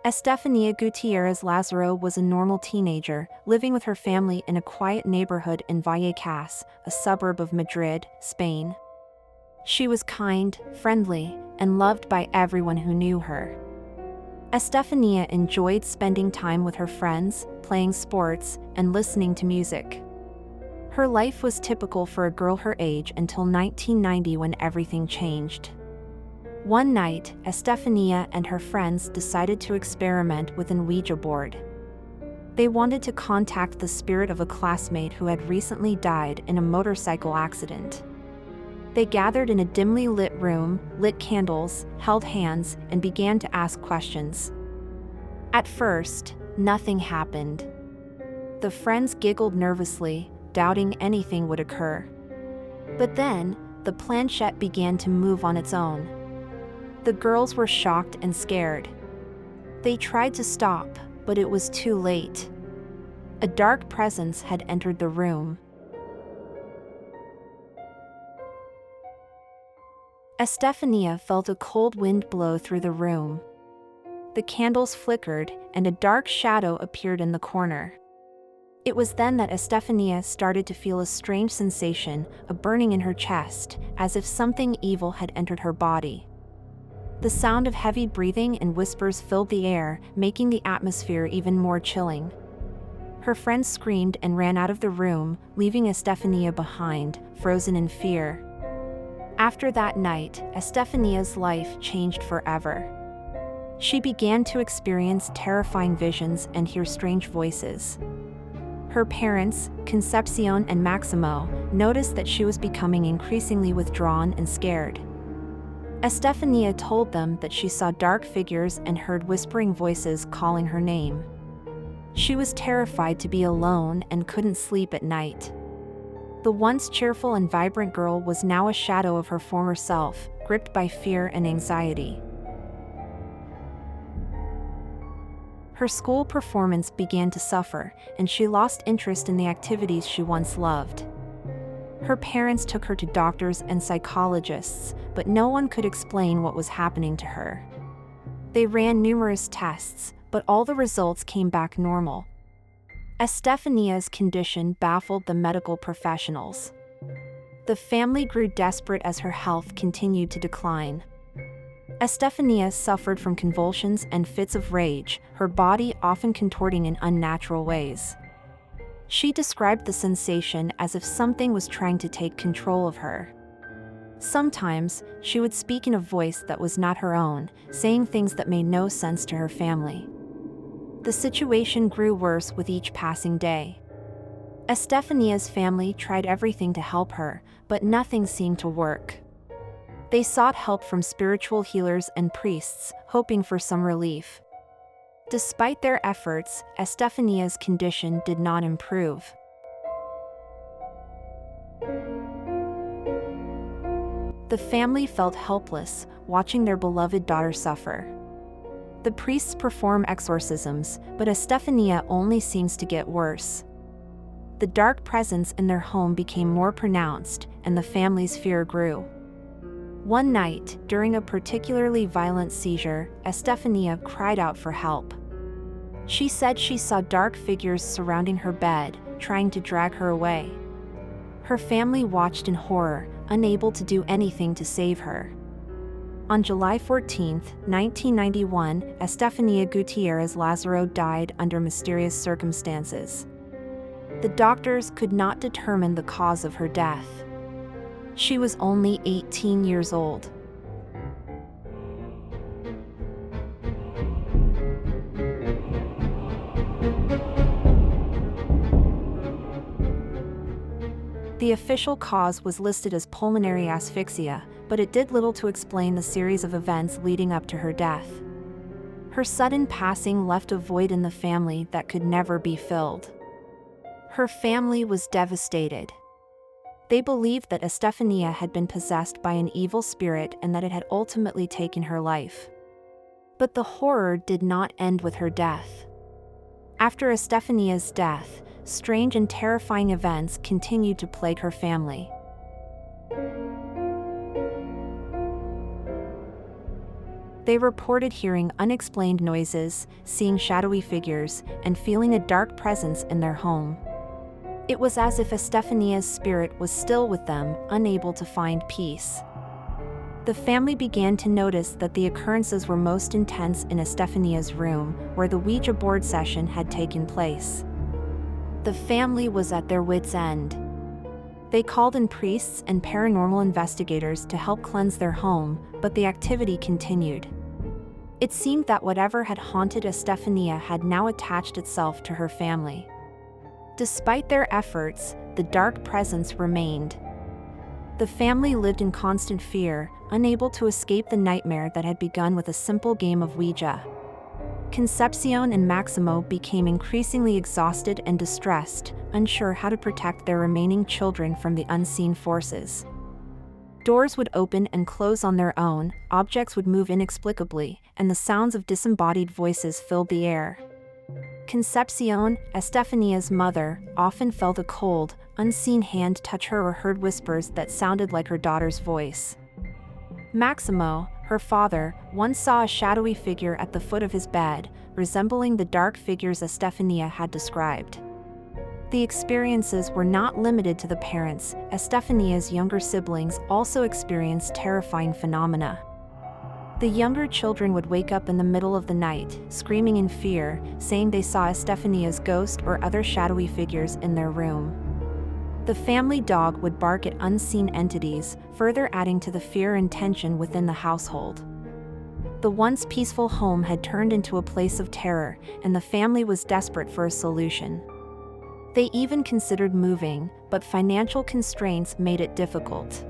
Estefania Gutierrez Lazaro was a normal teenager, living with her family in a quiet neighborhood in Vallecas, a suburb of Madrid, Spain. She was kind, friendly, and loved by everyone who knew her. Estefania enjoyed spending time with her friends, playing sports, and listening to music. Her life was typical for a girl her age until 1990, when everything changed. One night, Estefania and her friends decided to experiment with an Ouija board. They wanted to contact the spirit of a classmate who had recently died in a motorcycle accident. They gathered in a dimly lit room, lit candles, held hands, and began to ask questions. At first, nothing happened. The friends giggled nervously, doubting anything would occur. But then, the planchette began to move on its own. The girls were shocked and scared. They tried to stop, but it was too late. A dark presence had entered the room. Estefania felt a cold wind blow through the room. The candles flickered, and a dark shadow appeared in the corner. It was then that Estefania started to feel a strange sensation, a burning in her chest, as if something evil had entered her body. The sound of heavy breathing and whispers filled the air, making the atmosphere even more chilling. Her friends screamed and ran out of the room, leaving Estefania behind, frozen in fear. After that night, Estefania's life changed forever. She began to experience terrifying visions and hear strange voices. Her parents, Concepcion and Maximo, noticed that she was becoming increasingly withdrawn and scared. Estefania told them that she saw dark figures and heard whispering voices calling her name. She was terrified to be alone and couldn't sleep at night. The once cheerful and vibrant girl was now a shadow of her former self, gripped by fear and anxiety. Her school performance began to suffer, and she lost interest in the activities she once loved. Her parents took her to doctors and psychologists, but no one could explain what was happening to her. They ran numerous tests, but all the results came back normal. Estefania's condition baffled the medical professionals. The family grew desperate as her health continued to decline. Estefania suffered from convulsions and fits of rage, her body often contorting in unnatural ways. She described the sensation as if something was trying to take control of her. Sometimes, she would speak in a voice that was not her own, saying things that made no sense to her family. The situation grew worse with each passing day. Estefania's family tried everything to help her, but nothing seemed to work. They sought help from spiritual healers and priests, hoping for some relief. Despite their efforts, Estefania's condition did not improve. The family felt helpless, watching their beloved daughter suffer. The priests perform exorcisms, but Estefania only seems to get worse. The dark presence in their home became more pronounced, and the family's fear grew. One night, during a particularly violent seizure, Estefania cried out for help. She said she saw dark figures surrounding her bed, trying to drag her away. Her family watched in horror, unable to do anything to save her. On July 14, 1991, Estefania Gutierrez Lazaro died under mysterious circumstances. The doctors could not determine the cause of her death. She was only 18 years old. The official cause was listed as pulmonary asphyxia, but it did little to explain the series of events leading up to her death. Her sudden passing left a void in the family that could never be filled. Her family was devastated. They believed that Estefania had been possessed by an evil spirit and that it had ultimately taken her life. But the horror did not end with her death. After Estefania's death, strange and terrifying events continued to plague her family. They reported hearing unexplained noises, seeing shadowy figures, and feeling a dark presence in their home. It was as if Estefania's spirit was still with them, unable to find peace. The family began to notice that the occurrences were most intense in Estefania's room, where the Ouija board session had taken place. The family was at their wits' end. They called in priests and paranormal investigators to help cleanse their home, but the activity continued. It seemed that whatever had haunted Estefania had now attached itself to her family. Despite their efforts, the dark presence remained. The family lived in constant fear, unable to escape the nightmare that had begun with a simple game of Ouija. Concepcion and Maximo became increasingly exhausted and distressed, unsure how to protect their remaining children from the unseen forces. Doors would open and close on their own, objects would move inexplicably, and the sounds of disembodied voices filled the air. Concepcion, Estefania's mother, often felt a cold, unseen hand touch her or heard whispers that sounded like her daughter's voice. Maximo, her father, once saw a shadowy figure at the foot of his bed, resembling the dark figures Estefania had described. The experiences were not limited to the parents. Estefania's younger siblings also experienced terrifying phenomena. The younger children would wake up in the middle of the night, screaming in fear, saying they saw Estefania's ghost or other shadowy figures in their room. The family dog would bark at unseen entities, further adding to the fear and tension within the household. The once peaceful home had turned into a place of terror, and the family was desperate for a solution. They even considered moving, but financial constraints made it difficult.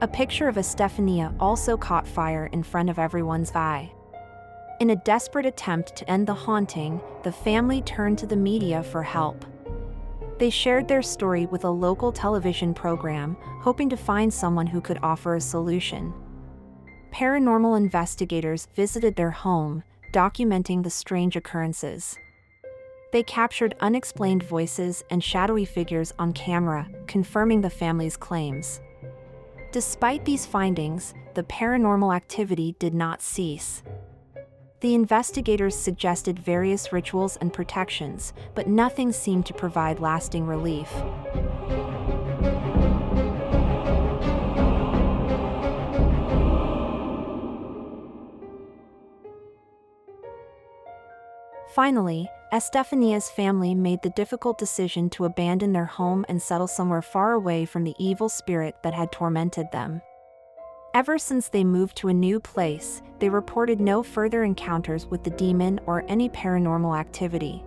A picture of Estefania also caught fire in front of everyone's eye. In a desperate attempt to end the haunting, the family turned to the media for help. They shared their story with a local television program, hoping to find someone who could offer a solution. Paranormal investigators visited their home, documenting the strange occurrences. They captured unexplained voices and shadowy figures on camera, confirming the family's claims. Despite these findings, the paranormal activity did not cease. The investigators suggested various rituals and protections, but nothing seemed to provide lasting relief. Finally, Estefania's family made the difficult decision to abandon their home and settle somewhere far away from the evil spirit that had tormented them. Ever since they moved to a new place, they reported no further encounters with the demon or any paranormal activity.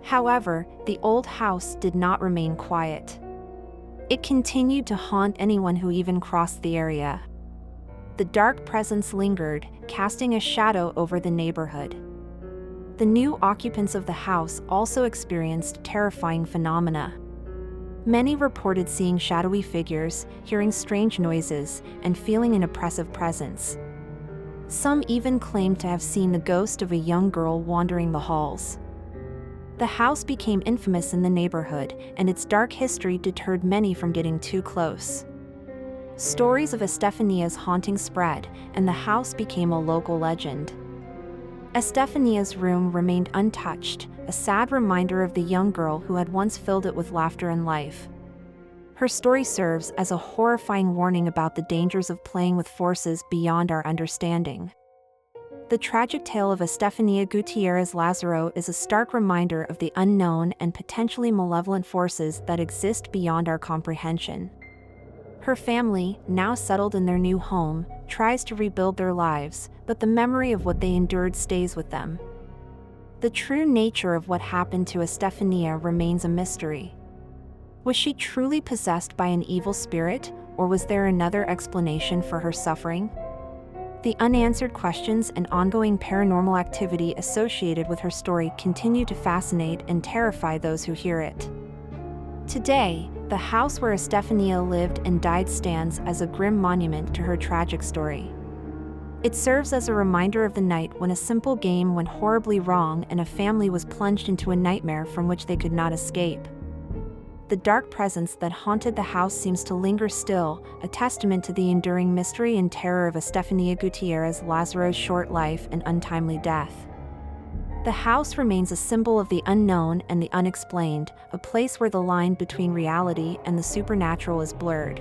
However, the old house did not remain quiet. It continued to haunt anyone who even crossed the area. The dark presence lingered, casting a shadow over the neighborhood. The new occupants of the house also experienced terrifying phenomena. Many reported seeing shadowy figures, hearing strange noises, and feeling an oppressive presence. Some even claimed to have seen the ghost of a young girl wandering the halls. The house became infamous in the neighborhood, and its dark history deterred many from getting too close. Stories of Estefania's haunting spread, and the house became a local legend. Estefania's room remained untouched, a sad reminder of the young girl who had once filled it with laughter and life. Her story serves as a horrifying warning about the dangers of playing with forces beyond our understanding. The tragic tale of Estefania Gutierrez Lazaro is a stark reminder of the unknown and potentially malevolent forces that exist beyond our comprehension. Her family, now settled in their new home, tries to rebuild their lives, but the memory of what they endured stays with them. The true nature of what happened to Estefania remains a mystery. Was she truly possessed by an evil spirit, or was there another explanation for her suffering? The unanswered questions and ongoing paranormal activity associated with her story continue to fascinate and terrify those who hear it. Today, the house where Estefania lived and died stands as a grim monument to her tragic story. It serves as a reminder of the night when a simple game went horribly wrong and a family was plunged into a nightmare from which they could not escape. the dark presence that haunted the house seems to linger still, a testament to the enduring mystery and terror of Estefania Gutierrez Lazaro's short life and untimely death. The house remains a symbol of the unknown and the unexplained, a place where the line between reality and the supernatural is blurred.